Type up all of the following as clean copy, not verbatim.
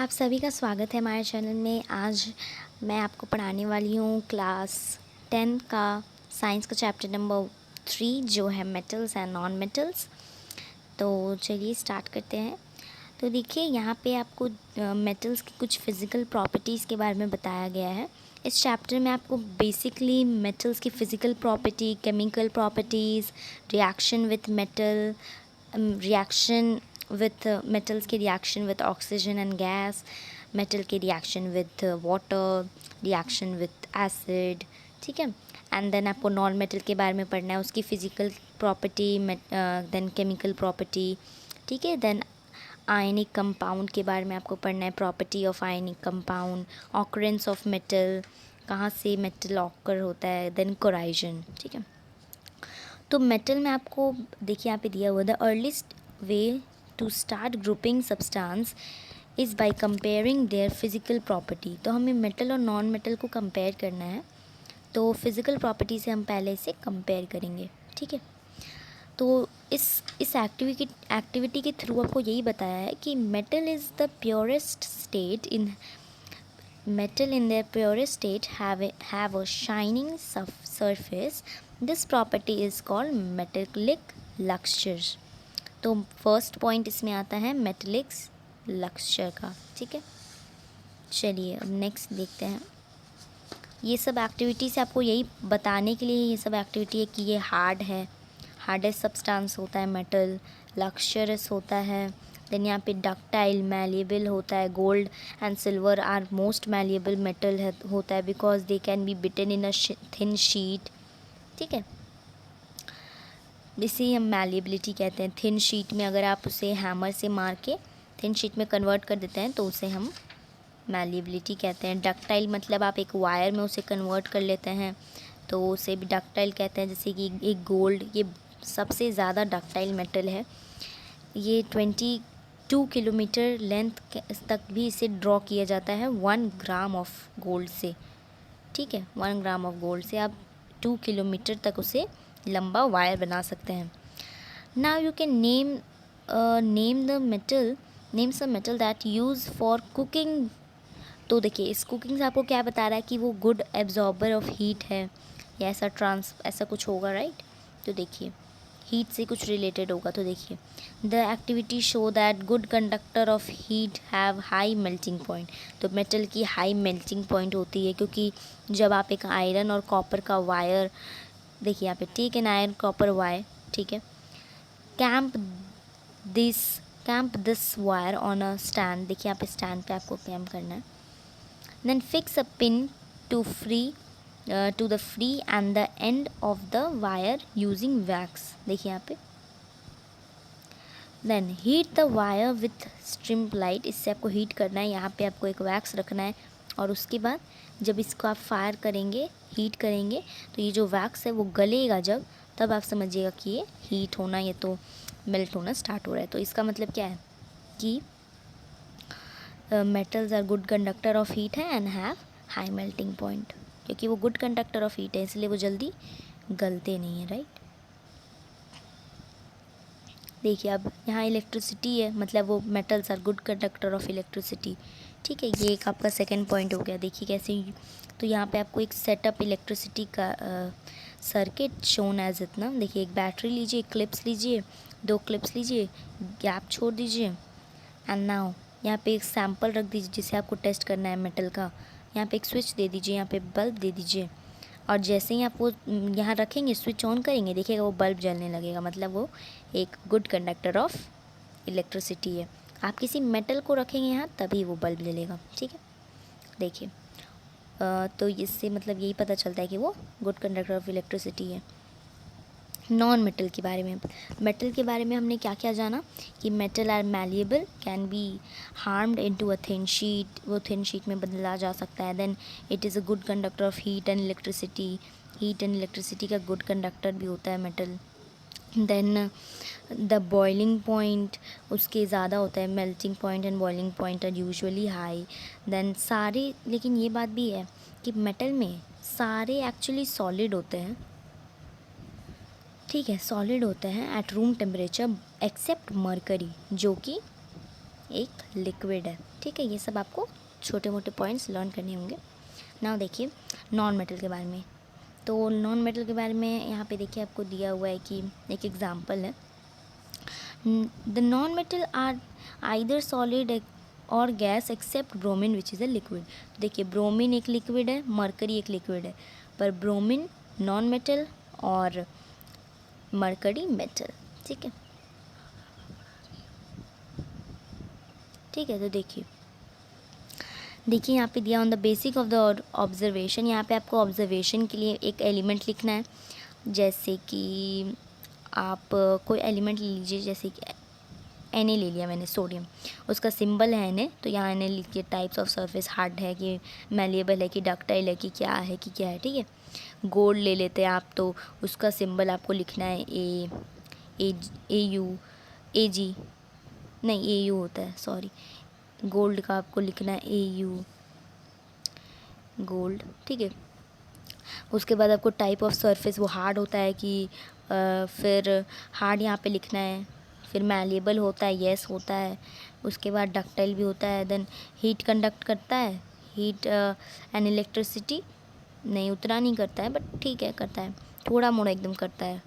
आप सभी का स्वागत है हमारे चैनल में। आज मैं आपको पढ़ाने वाली हूँ क्लास 10 का साइंस का चैप्टर नंबर 3 जो है मेटल्स एंड नॉन मेटल्स। तो चलिए स्टार्ट करते हैं। तो देखिए यहाँ पे आपको मेटल्स की कुछ फ़िज़िकल प्रॉपर्टीज़ के बारे में बताया गया है। इस चैप्टर में आपको बेसिकली मेटल्स की physical property, chemical properties, reaction with metal, reaction with metals की reaction with oxygen and gas, metal की reaction with water, reaction with acid, ठीक है। एंड देन आपको नॉन मेटल के बारे में पढ़ना है, उसकी physical property, then chemical property, ठीक है। देन आयनिक कंपाउंड के बारे में आपको पढ़ना है, property of ionic compound, occurrence of metal, कहाँ से मेटल ऑकर होता है, देन कोराइजन, ठीक है। तो मेटल में आपको देखिए यहाँ पे दिया हुआ the earliest way to start grouping substance is by comparing their physical property. तो हमें मेटल और नॉन मेटल को कंपेयर करना है, तो फिज़िकल प्रॉपर्टी से हम पहले इसे कंपेयर करेंगे, ठीक है। तो इस एक्टिविटी के थ्रू आपको यही बताया है कि metal is the purest state in metal in their purest state have a shining surface. This property is called metallic luxure. तो फर्स्ट पॉइंट इसमें आता है मेटेलिक लक्सचर का, ठीक है। चलिए अब नेक्स्ट देखते हैं। ये सब एक्टिविटी से आपको यही बताने के लिए ये सब एक्टिविटी है कि ये हार्ड है, हार्डेस्ट सब्सटेंस होता है मेटल, लक्सचरस होता है। देन यहाँ पे डक्टाइल, मैलिएबल होता है। Gold and silver are most malleable metal है होता है because they can be beaten in a thin sheet, ठीक है। इसे हम मैलिएबिलिटी कहते हैं। थिन शीट में अगर आप उसे हैमर से मार के थिन शीट में कन्वर्ट कर देते हैं तो उसे हम मैलिएबिलिटी कहते हैं। डक्टाइल मतलब आप एक वायर में उसे कन्वर्ट कर लेते हैं तो उसे भी डक्टाइल कहते हैं। जैसे कि एक गोल्ड, ये सबसे ज़्यादा डक्टाइल मेटल है। ये 22 किलोमीटर लेंथ तक भी इसे ड्रॉ किया जाता है 1 ग्राम ऑफ गोल्ड से, ठीक है। 1 ग्राम ऑफ गोल्ड से आप 2 किलोमीटर तक उसे लंबा वायर बना सकते हैं। Now you can name the metal that use for cooking. तो देखिए इस कुकिंग से आपको क्या बता रहा है कि वो गुड एब्जॉर्बर ऑफ हीट है या ऐसा कुछ होगा, राइट। तो देखिए हीट से कुछ रिलेटेड होगा। तो देखिए the activity show that good conductor of heat have high melting point. तो मेटल की हाई मेल्टिंग पॉइंट होती है क्योंकि जब आप एक आयरन और कॉपर का वायर, देखिए यहाँ पे take an iron copper wire, ठीक है, clamp this wire on a stand. देखिए यहाँ पे स्टैंड पे आपको कैम्प करना है। Then fix a pin to the free end the end of the wire using wax. देखिए यहाँ पे then heat the wire with स्ट्रिम्प लाइट। इससे आपको हीट करना है। यहाँ पे आपको एक वैक्स रखना है और उसके बाद जब इसको आप फायर करेंगे, हीट करेंगे, तो ये जो वैक्स है वो गलेगा जब, तब आप समझिएगा कि ये हीट होना, ये तो मेल्ट होना स्टार्ट हो रहा है। तो इसका मतलब क्या है कि metals are good conductor of heat है and have high melting point. क्योंकि वो गुड कंडक्टर ऑफ हीट है इसलिए वो जल्दी गलते नहीं है, राइट। देखिए अब यहाँ इलेक्ट्रिसिटी है, मतलब वो metals are good conductor of electricity, ठीक है। ये एक आपका सेकंड पॉइंट हो गया। देखिए कैसे, तो यहाँ पे आपको एक सेटअप इलेक्ट्रिसिटी का सर्किट शोन एज इतना। देखिए एक बैटरी लीजिए, क्लिप्स लीजिए, 2 क्लिप्स लीजिए, गैप छोड़ दीजिए एंड नाउ यहाँ पे एक सैम्पल रख दीजिए जिसे आपको टेस्ट करना है मेटल का। यहाँ पे एक स्विच दे दीजिए, यहाँ पे बल्ब दे दीजिए और जैसे ही आप वो यहाँ रखेंगे, स्विच ऑन करेंगे, देखिएगा वो बल्ब जलने लगेगा, मतलब वो एक गुड कंडक्टर ऑफ इलेक्ट्रिसिटी है। आप किसी मेटल को रखेंगे यहाँ तभी वो बल्ब जलेगा, ठीक है। देखिए तो इससे मतलब यही पता चलता है कि वो गुड कंडक्टर ऑफ इलेक्ट्रिसिटी है। नॉन मेटल के बारे में, मेटल के बारे में हमने क्या क्या जाना कि metal are malleable, can be harmed into a thin sheet, वो थिन शीट में बदला जा सकता है। Then it is a good conductor of heat and electricity, heat and electricity का गुड कंडक्टर भी होता है metal. Then the boiling point उसके ज़्यादा होता है, melting point and boiling point are usually high. Then सारे, लेकिन ये बात भी है कि मेटल में सारे एक्चुअली सॉलिड होते हैं, ठीक है, सॉलिड होते हैं at room temperature except mercury जो कि एक लिक्विड है, ठीक है, ये सब आपको छोटे मोटे पॉइंट्स लर्न करने होंगे। नाउ देखिए नॉन मेटल के बारे में। तो नॉन मेटल के बारे में यहाँ पे देखिए आपको दिया हुआ है कि एक एग्जांपल है, the non metal are either solid और gas except bromine which is a liquid. देखिए ब्रोमीन एक लिक्विड है, मरकरी एक लिक्विड है, पर ब्रोमीन नॉन मेटल और मरकरी मेटल। ठीक है, ठीक है। तो देखिए यहाँ पे दिया on the basic of the observation. यहाँ पे आपको ऑब्जर्वेशन के लिए एक एलिमेंट लिखना है। जैसे कि आप कोई एलिमेंट ले लीजिए, जैसे कि Na ले लिया मैंने, सोडियम, उसका सिंबल है Na। तो यहाँ Na लिखिए, टाइप्स ऑफ सरफेस, हार्ड है कि मैलिएबल है कि डक्टाइल है कि क्या है कि क्या है। ठीक है, गोल्ड ले लेते हैं आप, तो उसका सिंबल आपको लिखना है AU नहीं AU होता है, सॉरी, गोल्ड का आपको लिखना है AU, गोल्ड। ठीक है, उसके बाद आपको टाइप ऑफ सरफेस, वो हार्ड होता है कि फिर हार्ड यहाँ पे लिखना है। फिर मैलिएबल होता है, येस होता है। उसके बाद डक्टाइल भी होता है। देन हीट कंडक्ट करता है, हीट एंड इलेक्ट्रिसिटी नहीं, उतना नहीं करता है, बट ठीक है करता है, थोड़ा मोड़ा एकदम करता है।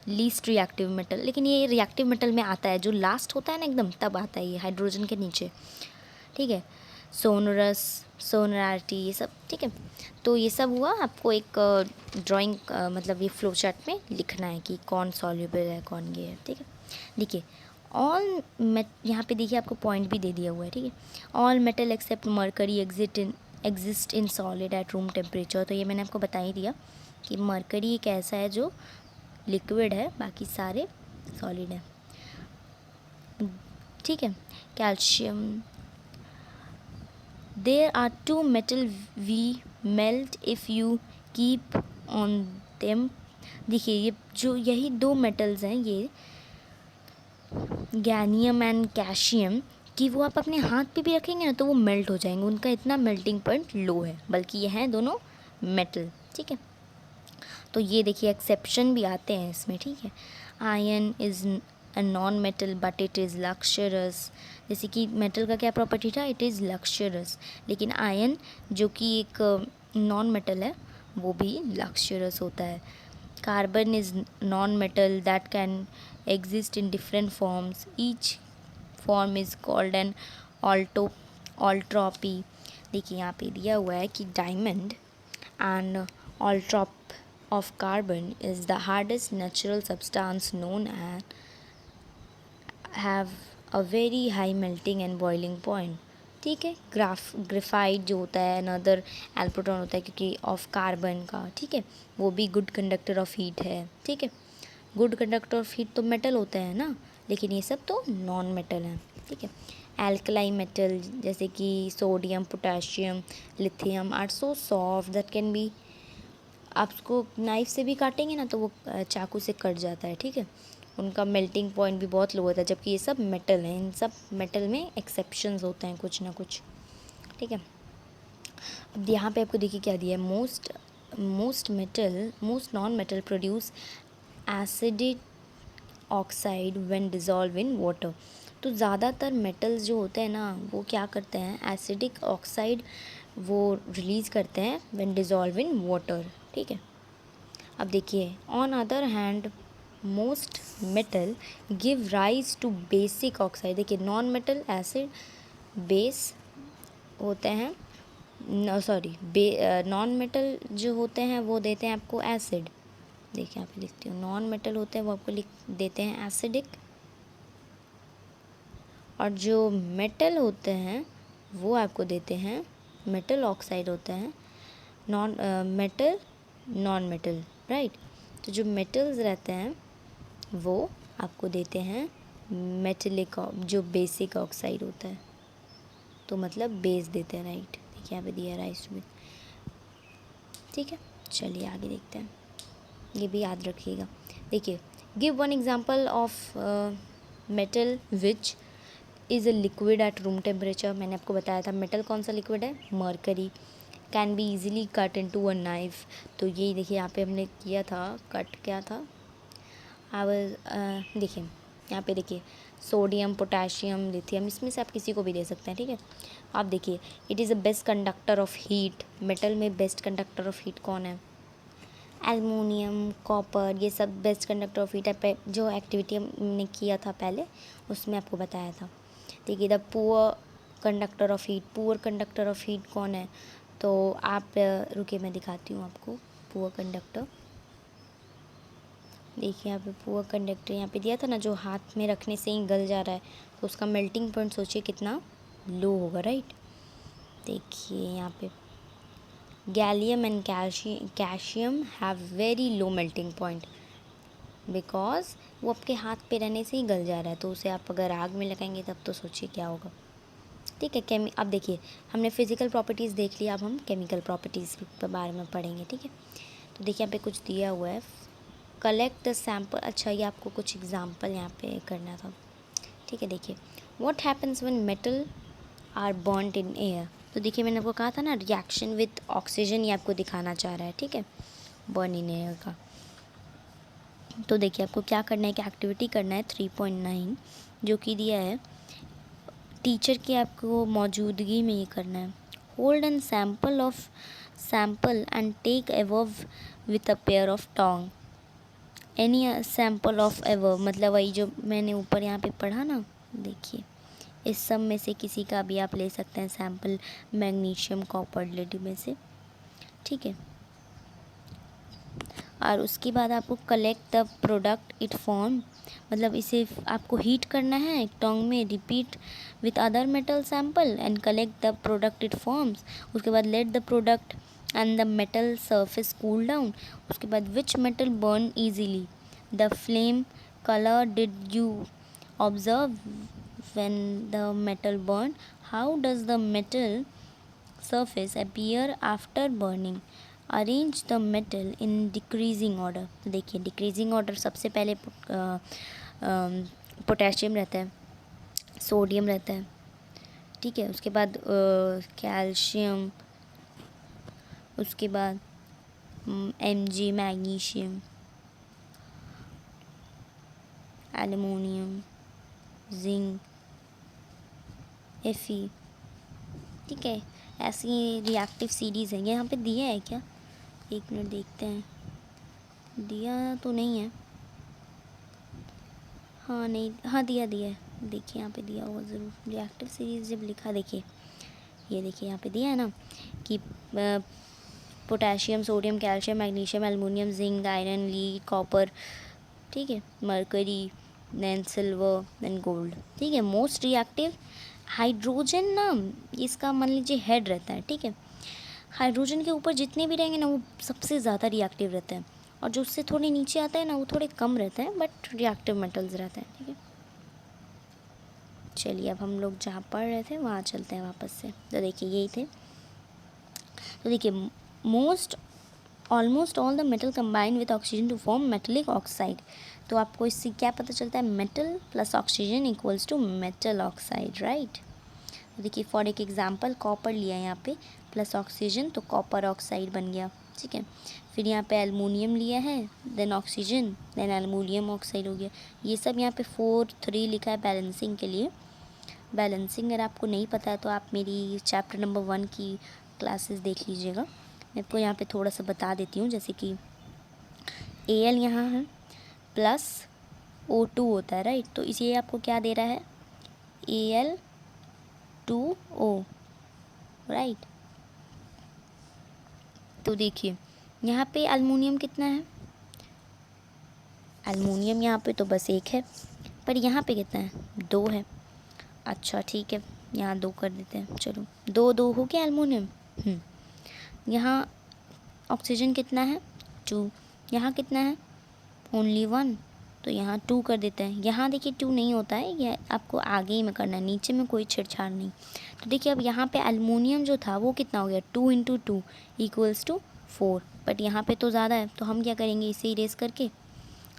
लीस्ट रिएक्टिव मेटल, लेकिन ये रिएक्टिव मेटल में आता है, जो लास्ट होता है ना एकदम, तब आता है ये हाइड्रोजन के नीचे। ठीक है, सोनरस, सोनरारिटी, ये सब। ठीक है, तो ये सब हुआ, आपको एक ड्राइंग मतलब ये फ्लो चार्ट में लिखना है कि कौन सॉल्युबल है कौन ये है। ठीक है, देखिए ऑल यहाँ पे देखिए आपको पॉइंट भी दे दिया हुआ है। ठीक है, all metal except mercury exist in solid at room temperature. तो ये मैंने आपको बता ही दिया कि मरकरी एक ऐसा है जो लिक्विड है, बाकी सारे सॉलिड है। ठीक है, calcium, there are 2 metal we melt if you keep on them. देखिए ये जो यही 2 मेटल्स हैं, ये गैनियम एंड कैल्शियम, कि वो आप अपने हाथ पे भी रखेंगे ना तो वो मेल्ट हो जाएंगे, उनका इतना मेल्टिंग पॉइंट लो है, बल्कि ये हैं दोनों मेटल। ठीक है, तो ये देखिए एक्सेप्शन भी आते हैं इसमें। ठीक है, iron is a non metal but it is lustrous. जैसे कि मेटल का क्या प्रॉपर्टी था, इट इज़ लक्शरस, लेकिन आयरन जो कि एक नॉन मेटल है वो भी लक्शरस होता है। Carbon is non metal that can exist in different forms, each form is called an allotropy. देखिए यहाँ पे दिया हुआ है कि diamond and allotrope of carbon is the hardest natural substance known and have a very high melting and boiling point. ठीक है, graphite जो होता है अनदर एल्प्रोटॉन होता है क्योंकि ऑफ कार्बन का। ठीक है, वो भी गुड कंडक्टर ऑफ हीट है। ठीक है, गुड कंडक्टर ऑफ हीट तो मेटल होता है ना, लेकिन ये सब तो नॉन मेटल हैं। ठीक है, एल्कलाई मेटल जैसे कि sodium, potassium, lithium are so soft that can be, आप उसको नाइफ से भी काटेंगे ना तो वो चाकू से कट जाता है। ठीक है, उनका मेल्टिंग पॉइंट भी बहुत लो होता है, जबकि ये सब मेटल हैं। इन सब मेटल में एक्सेप्शंस होते हैं कुछ ना कुछ। ठीक है, अब यहाँ पे आपको देखिए क्या दिया है, most non metal produce acidic oxide when dissolve in water. तो ज़्यादातर मेटल्स जो होते हैं ना वो क्या करते हैं, एसिडिक ऑक्साइड वो रिलीज़ करते हैं व्हेन डिज़ोल्व इन वाटर। ठीक है, अब देखिए on other hand most metal give rise to basic oxide. देखिए नॉन मेटल एसिड बेस होते हैं, नॉन मेटल जो होते हैं वो देते हैं आपको एसिड। देखिए यहाँ पे लिखती हूँ, नॉन मेटल होते हैं वो आपको लिख देते हैं एसिडिक, और जो मेटल होते हैं वो आपको देते हैं मेटल ऑक्साइड होते हैं, नॉन मेटल राइट। तो जो मेटल्स रहते हैं वो आपको देते हैं मेटेलिक, जो बेसिक ऑक्साइड होता है, तो मतलब बेस देते हैं राइट। देखिए यहाँ पे दिया राइस में। ठीक है, चलिए आगे देखते हैं, ये भी याद रखिएगा। देखिए give one example of metal which is a liquid at room temperature. मैंने आपको बताया था मेटल कौन सा लिक्विड है, mercury, can be easily cut into a knife. तो ये देखिए यहाँ पे हमने किया था कट, क्या था, देखिए यहाँ पे देखिए सोडियम, पोटेशियम, लिथियम, इसमें से आप किसी को भी दे सकते हैं, ठीक है। आप देखिए it is a best conductor of heat. Metal में बेस्ट कंडक्टर ऑफ हीट कौन है? एलुमिनियम, कॉपर, ये सब बेस्ट कंडक्टर ऑफ हीट है। जो एक्टिविटी हमने किया था पहले उसमें आपको बताया था। देखिए the poor conductor of heat, poor conductor of heat कौन है? तो आप रुकिए मैं दिखाती हूँ आपको पुअर कंडक्टर। देखिए यहाँ पे पुअर कंडक्टर यहाँ पे दिया था ना, जो हाथ में रखने से ही गल जा रहा है, तो उसका मेल्टिंग पॉइंट सोचिए कितना लो होगा, राइट। देखिए यहाँ पे gallium and calcium have very low melting point because वो आपके हाथ पे रहने से ही गल जा रहा है, तो उसे आप अगर आग में लगाएंगे तब तो सोचिए क्या होगा, ठीक है। अब देखिए हमने फिजिकल प्रॉपर्टीज़ देख लिया, अब हम केमिकल प्रॉपर्टीज़ के बारे में पढ़ेंगे, ठीक है। तो देखिए यहाँ पे कुछ दिया हुआ है, कलेक्ट द सैम्पल। अच्छा ये आपको कुछ एग्जाम्पल यहाँ पे करना था, ठीक है। देखिए what happens when metal are burned in air. तो देखिए मैंने आपको कहा था ना रिएक्शन विथ ऑक्सीजन, ये आपको दिखाना चाह रहा है, ठीक है, बर्न इन एयर का। तो देखिए आपको क्या करना है, क्या एक्टिविटी करना है 3.9 जो कि दिया है टीचर की आपको मौजूदगी में ये करना है। Hold an sample and take above with a pair of tong. Any sample of ever, मतलब वही जो मैंने ऊपर यहाँ पे पढ़ा ना, देखिए इस सब में से किसी का भी आप ले सकते हैं सैम्पल, मैग्नीशियम, कॉपर, लेड में से, ठीक है। और उसके बाद आपको collect the product it form, मतलब इसे आपको हीट करना है एक टोंग में, repeat with other metal sample and collect the product it forms. उसके बाद let the product and the metal surface cool down. उसके बाद which metal burn easily, the flame colour did you observe when the metal burn, how does the metal surface appear after burning, arrange the metal in decreasing order। तो देखिए decreasing order सबसे पहले potassium रहता है, sodium रहता है, ठीक है। उसके बाद कैल्शियम, उसके बाद Mg magnesium, aluminium, zinc, Fe, ठीक है। ऐसी रिएक्टिव सीरीज़ है, यहाँ पे दिया है क्या? एक मिनट देखते हैं, दिया तो नहीं है, हाँ नहीं, हाँ दिया है, देखिए यहाँ पे दिया होगा ज़रूर, रिएक्टिव सीरीज़ जब लिखा, देखिए ये देखिए यहाँ पे दिया है ना कि potassium, sodium, calcium, magnesium, aluminium, zinc, iron, lead, copper, ठीक है, mercury, then silver, then gold, ठीक है। मोस्ट रिएक्टिव हाइड्रोजन ना, इसका मान लीजिए हेड रहता है, ठीक है। हाइड्रोजन के ऊपर जितने भी रहेंगे ना वो सबसे ज़्यादा रिएक्टिव रहते हैं, और जो उससे थोड़े नीचे आता है ना वो थोड़े कम रहते हैं, बट रिएक्टिव मेटल्स रहते हैं, ठीक है। चलिए अब हम लोग जहाँ पढ़ रहे थे वहाँ चलते हैं वापस से। तो देखिए यही थे। तो देखिए almost all the metal combine with oxygen to form metallic oxide. तो आपको इससे क्या पता चलता है, metal plus oxygen equals to metal oxide, right. देखिए फॉर एक एग्जांपल कॉपर लिया है यहाँ पे प्लस ऑक्सीजन, तो कॉपर ऑक्साइड बन गया, ठीक है। फिर यहाँ पे एलुमिनियम लिया है, then oxygen, then aluminium oxide हो गया। ये सब यहाँ पे 4-3 लिखा है बैलेंसिंग के लिए। बैलेंसिंग अगर आपको नहीं पता है तो आप मेरी चैप्टर नंबर 1 की क्लासेस देख लीजिएगा। मैं आपको यहाँ पे थोड़ा सा बता देती हूँ, जैसे कि Al यहाँ है प्लस O2 होता है, राइट। तो इसे आपको क्या दे रहा है, Al2O, राइट। तो देखिए यहाँ पे एलुमिनियम कितना है, एलुमिनियम यहाँ पे तो बस एक है, पर यहाँ पे कितना है, 2 है। अच्छा ठीक है, यहाँ 2 कर देते हैं, चलो 2 हो गया एलुमिनियम। यहाँ ऑक्सीजन कितना है, 2, यहाँ कितना है, ओनली 1, तो यहाँ 2 कर देते हैं। यहाँ देखिए 2 नहीं होता है, यह आपको आगे ही में करना है, नीचे में कोई छेड़छाड़ नहीं। तो देखिए अब यहाँ पे एलुमिनियम जो था वो कितना हो गया, 2 × 2 = 4, बट यहाँ पे तो ज़्यादा है, तो हम क्या करेंगे, इसे इरेज करके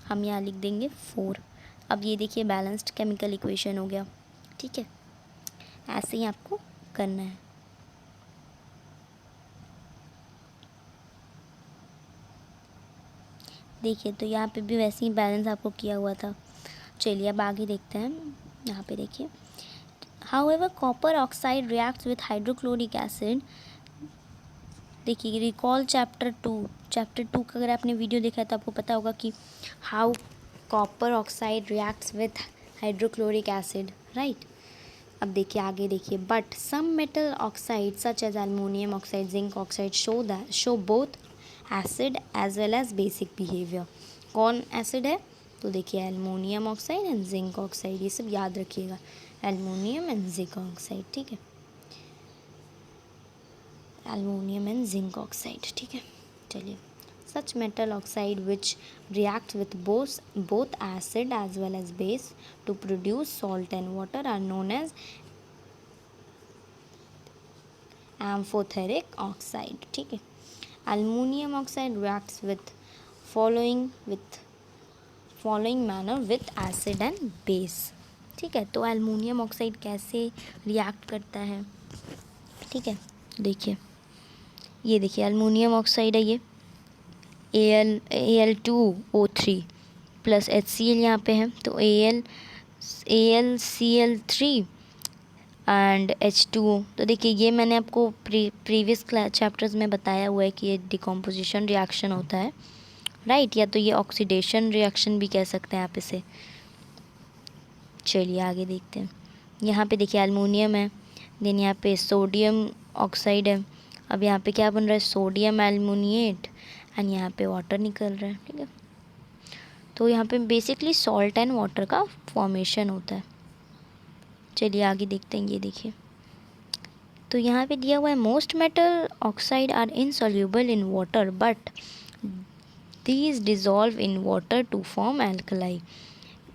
हम यहाँ लिख देंगे 4। अब ये देखिए बैलेंस्ड केमिकल इक्वेशन हो गया, ठीक है। ऐसे ही आपको करना है। देखिए तो यहाँ पे भी वैसे ही बैलेंस आपको किया हुआ था। चलिए अब आगे देखते हैं। यहाँ पे देखिए, however copper oxide reacts with hydrochloric acid. देखिए रिकॉल चैप्टर 2 का अगर आपने वीडियो देखा है तो आपको पता होगा कि how copper oxide reacts with hydrochloric acid, right. अब देखिए आगे देखिए, but some metal oxide such as aluminium oxide, zinc oxide show both acid as well as basic behaviour. कौन एसिड है? तो देखिए aluminium oxide and zinc oxide, ये सब याद रखिएगा, एल्युमिनियम एंड जिंक ऑक्साइड, ठीक है, एल्युमिनियम एंड जिंक ऑक्साइड, ठीक है। चलिए, such metal oxide which react with both acid as well as base to produce salt and water are known as amphoteric oxide, ठीक है। Aluminium oxide reacts with following manner with acid and base, ठीक है। तो aluminium oxide कैसे react करता है, ठीक है। देखिए ये देखिए एल्युमिनियम ऑक्साइड है, ये Al2O3 प्लस HCl यहाँ पे है, तो AlCl3 एंड H2O। तो देखिए ये मैंने आपको प्रीवियस चैप्टर्स में बताया हुआ है कि ये डिकम्पोजिशन रिएक्शन होता है, राइट, या तो ये ऑक्सीडेशन रिएक्शन भी कह सकते हैं आप इसे। चलिए आगे देखते हैं। यहाँ पे देखिए एल्युमिनियम है, देन यहाँ पे सोडियम ऑक्साइड है। अब यहाँ पे क्या बन रहा है? सोडियम एल्युमिनेट एंड यहाँ पे वाटर निकल रहा है, ठीक है। तो यहाँ पे बेसिकली सॉल्ट एंड वाटर का फॉर्मेशन होता है। चलिए आगे देखते हैं। ये देखिए, तो यहाँ पे दिया हुआ है most metal oxide are insoluble in water but these dissolve in water to form alkali.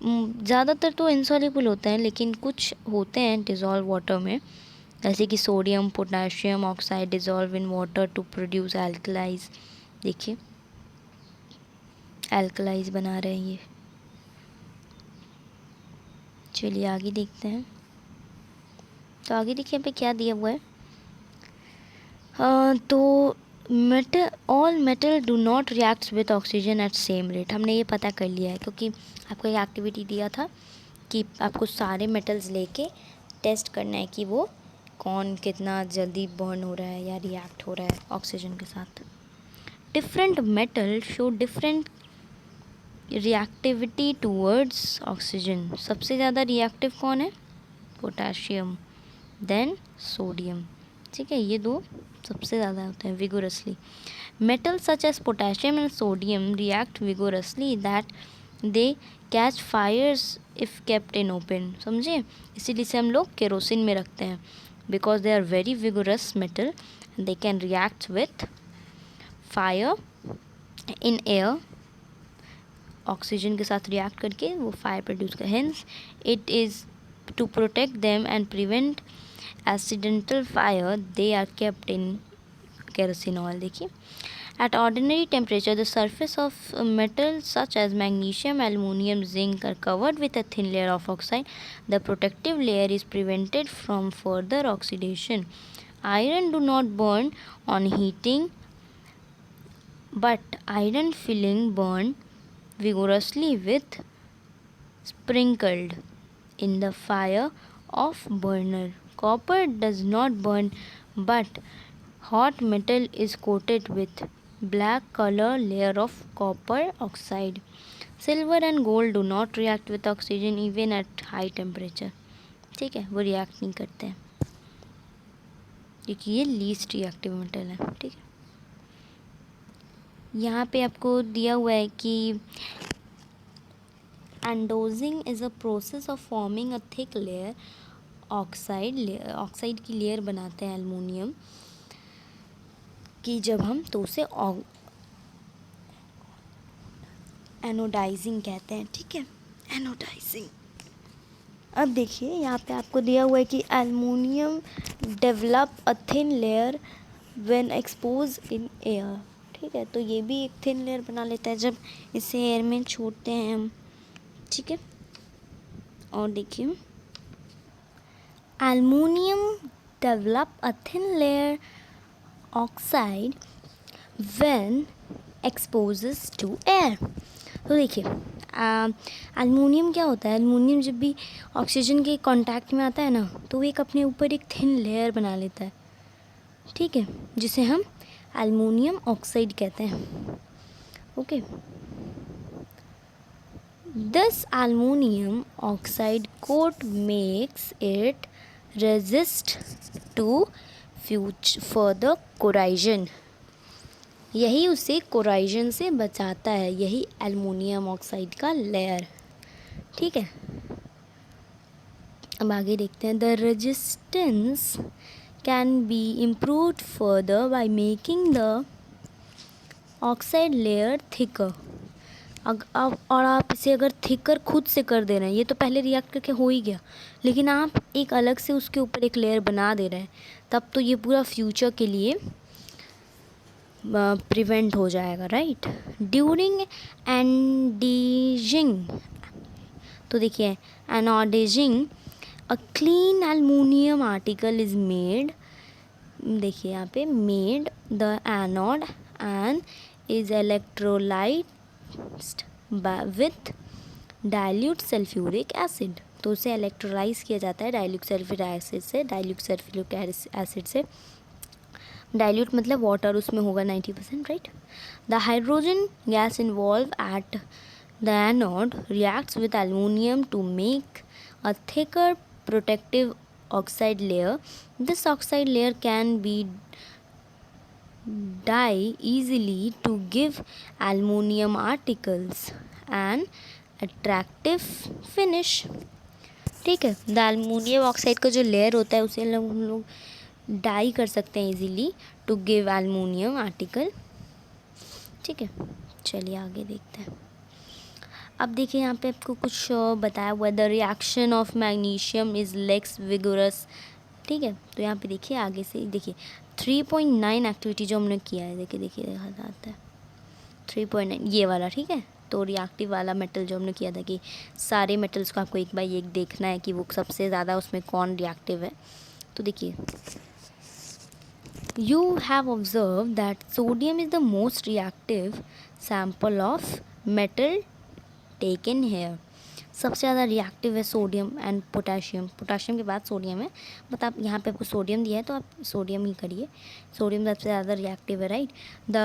ज़्यादातर तो इनसॉल्यूबल होते हैं, लेकिन कुछ होते हैं डिज़ोल्व वाटर में, जैसे कि sodium potassium oxide dissolve in water to produce alkalis. देखिए एल्कलाइज बना रहे हैं ये। चलिए आगे देखते हैं। तो आगे देखिए यहाँ पे क्या दिया हुआ है। तो all metal do not react with oxygen at same rate. हमने ये पता कर लिया है, क्योंकि आपको एक एक्टिविटी दिया था कि आपको सारे मेटल्स लेके टेस्ट करना है कि वो कौन कितना जल्दी बर्न हो रहा है या रिएक्ट हो रहा है ऑक्सीजन के साथ। Different metal show different reactivity towards oxygen. सबसे ज़्यादा रिएक्टिव कौन है? पोटेशियम, देन सोडियम, ठीक है। ये दो सबसे ज़्यादा होते हैं vigorously. Metal such as potassium and sodium react vigorously that they catch fires if kept in open. समझे? इसीलिए से हम लोग केरोसिन में रखते हैं, because they are very vigorous metal, they can react with fire in air, oxygen के साथ रिएक्ट करके वो फायर प्रोड्यूस कर। Hence it is to protect them and prevent accidental fire they are kept in kerosene oil। देखिए at ordinary temperature the surface of metals such as magnesium, aluminum, zinc are covered with a thin layer of oxide. The protective layer is prevented from further oxidation. Iron do not burn on heating, but iron filling burn vigorously with sprinkled in the fire of burner. Copper does not burn, but hot metal is coated with black color layer of copper oxide. Silver and gold do not react with oxygen even at high temperature, ठीक है, वो react नहीं करते हैं क्योंकि ये least reactive metal है, ठीक है। यहाँ पे आपको दिया हुआ है कि anodising is a process of forming a thick layer oxide की लेयर बनाते हैं एल्युमिनियम की जब हम, तो उसे एनोडाइजिंग कहते हैं, ठीक है, एनोडाइजिंग। अब देखिए यहाँ पे आपको दिया हुआ है कि aluminium develop a thin layer when expose in air, ठीक है। तो ये भी एक थिन लेयर बना लेता है जब इसे एयर में छोड़ते हैं हम, ठीक है। और देखिए Aluminium develop a thin layer oxide when exposes to air। तो देखिए एलुमिनियम क्या होता है, एलुमिनियम जब भी ऑक्सीजन के कांटेक्ट में आता है ना तो वो एक अपने ऊपर एक थिन लेयर बना लेता है, ठीक है, जिसे हम एलुमिनियम ऑक्साइड कहते हैं। Okay, this aluminium oxide coat makes it resist to further corrosion, यही उसे कोराइजन से बचाता है, यही एलुमिनियम ऑक्साइड का लेयर, ठीक है। अब आगे देखते हैं, the resistance can be improved further by making the oxide layer thicker. और आप इसे अगर थिकर खुद से कर दे रहे हैं, ये तो पहले रिएक्ट करके हो ही गया, लेकिन आप एक अलग से उसके ऊपर एक लेयर बना दे रहे हैं, तब तो ये पूरा फ्यूचर के लिए प्रिवेंट हो जाएगा, राइट। ड्यूरिंग एनोडाइजिंग, तो देखिए anodising a clean aluminium article is made, देखिए यहाँ पे made the anode and is electrolysed with dilute sulphuric acid, तो उसे इलेक्ट्रोलाइज किया जाता है डाइल्यूट सल्फ्यूरिक एसिड से। डाइल्यूट मतलब वाटर उसमें होगा 90%, right. The hydrogen gas involve at the anode reacts with aluminium to make a thicker protective oxide layer. This oxide layer can be dye easily to give aluminum articles an attractive finish, ठीक है। The aluminium oxide का जो layer होता है उसे हम लोग die कर सकते हैं easily to give aluminium article, ठीक है। चलिए आगे देखते हैं। अब देखिए यहाँ पे आपको कुछ बताया हुआ है, the reaction of magnesium is less vigorous, ठीक है। तो यहाँ पे देखिए आगे से देखिए 3.9 एक्टिविटी जो हमने किया है, देखिए देखा जाता है 3.9 ये वाला, ठीक है। तो रिएक्टिव वाला मेटल जो हमने किया था कि सारे मेटल्स को आपको एक बाय एक देखना है कि वो सबसे ज़्यादा उसमें कौन रिएक्टिव है। तो देखिए you have observed that sodium is the most reactive sample of metal taken here, सबसे ज़्यादा रिएक्टिव है सोडियम एंड पोटाशियम, पोटाशियम के बाद सोडियम है, बट आप यहाँ पे आपको सोडियम दिया है तो आप सोडियम ही करिए, सोडियम सबसे ज़्यादा रिएक्टिव है, राइट। The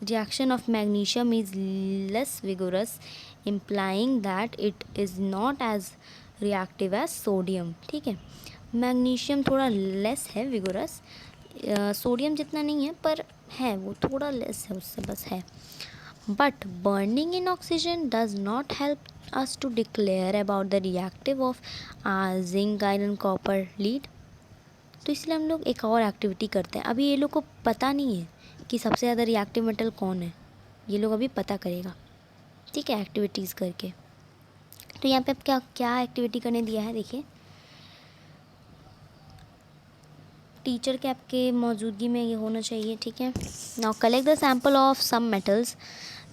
reaction of magnesium is less vigorous implying that it is not as reactive as sodium, ठीक है। मैग्नीशियम थोड़ा लेस है विगोरस, सोडियम जितना नहीं है पर है, वो थोड़ा लेस है उससे, बस है। But burning in oxygen does not help us to declare about the reactive of zinc, iron, copper, lead। तो इसलिए हम लोग एक और एक्टिविटी करते हैं। अभी ये लोग को पता नहीं है कि सबसे ज़्यादा रिएक्टिव मेटल कौन है, ये लोग अभी पता करेगा, ठीक है, एक्टिविटीज़ करके। तो यहाँ पे अब क्या क्या एक्टिविटी करने दिया है, देखिए टीचर के आपके मौजूदगी में ये होना चाहिए, ठीक है। Now collect the sample of some metals,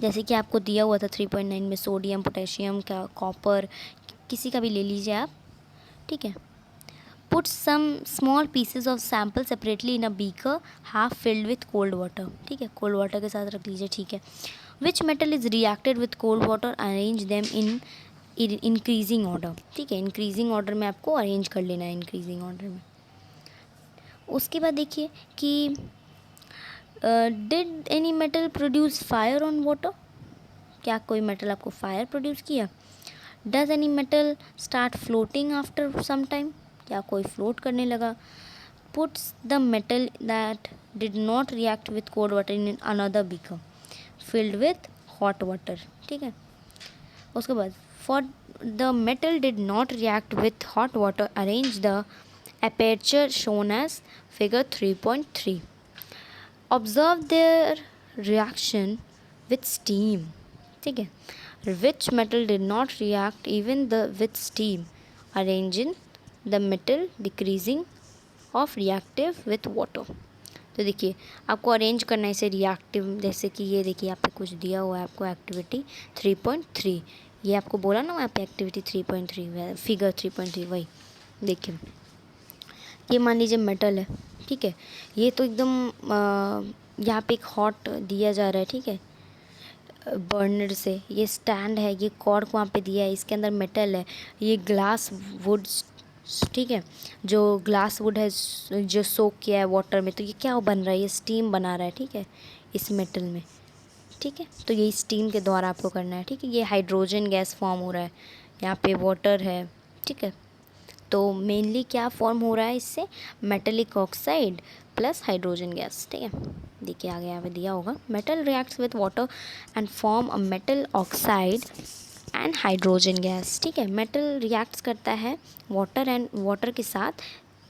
जैसे कि आपको दिया हुआ था 3.9 में सोडियम, पोटेशियम का, कॉपर, किसी का भी ले लीजिए आप, ठीक है। Put some small pieces of sample separately in a beaker half filled with cold water, ठीक है, कोल्ड वाटर के साथ रख लीजिए, ठीक है। Which metal is reacted with cold water, arrange them in increasing order, ठीक है, इंक्रीजिंग ऑर्डर में आपको अरेंज कर लेना है, इंक्रीजिंग ऑर्डर में। उसके बाद देखिए कि did any metal produce fire on water, क्या कोई मेटल आपको फायर प्रोड्यूस किया। Does any metal start floating after some time, क्या कोई फ्लोट करने लगा। Puts the metal that did not react with cold water in another beaker filled with hot water, ठीक है। उसके बाद for the metal did not react with hot water arrange the aperture shown as figure 3.3. Observe their reaction with steam, ठीक है। Which metal did not react even with steam, arrange in the metal decreasing of reactive with water। तो देखिए आपको arrange करना है इसे reactive, जैसे कि ये देखिए यहाँ पे कुछ दिया हुआ है आपको एक्टिविटी 3.3, ये आपको बोला ना वहाँ पे एक्टिविटी 3.3 फिगर 3.3, वही देखिए ये मान लीजिए मेटल है, ठीक है। ये तो एकदम यहाँ पे एक हॉट दिया जा रहा है, ठीक है, बर्नर से, ये स्टैंड है, ये कॉर्क वहाँ पे दिया है, इसके अंदर मेटल है, ये ग्लास वुड, ठीक है, जो ग्लास वुड है जो सोक किया है वाटर में, तो ये क्या बन रहा है, ये स्टीम बना रहा है, ठीक है, इस मेटल में, ठीक है। तो ये स्टीम के द्वारा आपको करना है, ठीक है। ये हाइड्रोजन गैस फॉर्म हो रहा है, यहाँ पे वाटर है, ठीक है। तो मेनली क्या फॉर्म हो रहा है इससे, metallic oxide plus hydrogen gas, ठीक है। देखिए आगे यहाँ पे दिया होगा, metal reacts with water and form a metal oxide and hydrogen gas, ठीक है। मेटल रिएक्ट्स करता है वाटर के साथ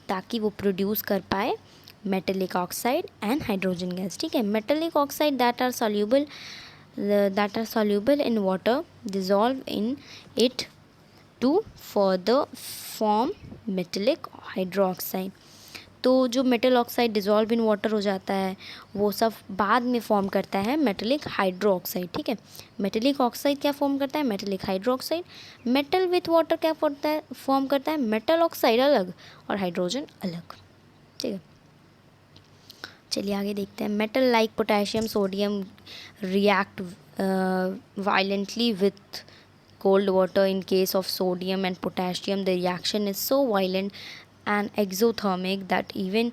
ताकि वो प्रोड्यूस कर पाए metallic oxide and hydrogen gas, ठीक है। Metallic oxide that are soluble in water dissolve in it to further form metallic hydroxide। तो जो metal oxide dissolve in water हो जाता है वो सब बाद में फॉर्म करता है मेटेलिक हाइड्रो ऑक्साइड, ठीक है। मेटेलिक ऑक्साइड क्या फॉर्म करता है, metallic hydro oxide. Metal with water क्या फॉर्म करता है मेटल ऑक्साइड अलग और हाइड्रोजन अलग, ठीक है। चलिए आगे देखते हैं। Metal like potassium sodium react violently with cold water. In case of sodium and potassium, the reaction is so violent and exothermic that even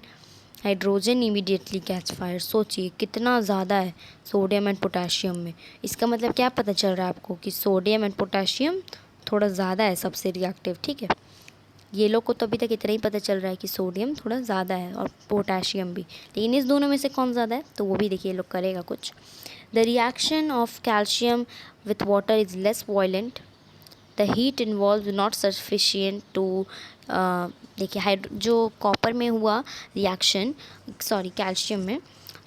hydrogen immediately catch fire. सोचिए कितना ज़्यादा है सोडियम एंड पोटेशियम में। इसका मतलब क्या पता चल रहा है आपको कि सोडियम एंड पोटेशियम थोड़ा ज़्यादा है सबसे रिएक्टिव, ठीक है। ये लोग को तो अभी तक इतना ही पता चल रहा है कि सोडियम थोड़ा ज़्यादा है और पोटेशियम भी, लेकिन इस दोनों में से कौन ज़्यादा है तो वो भी देखिए ये लोग करेगा कुछ। The reaction of calcium with water is less violent, the heat involve not sufficient to, देखिए जो कॉपर में हुआ रिएक्शन, सॉरी कैल्शियम में,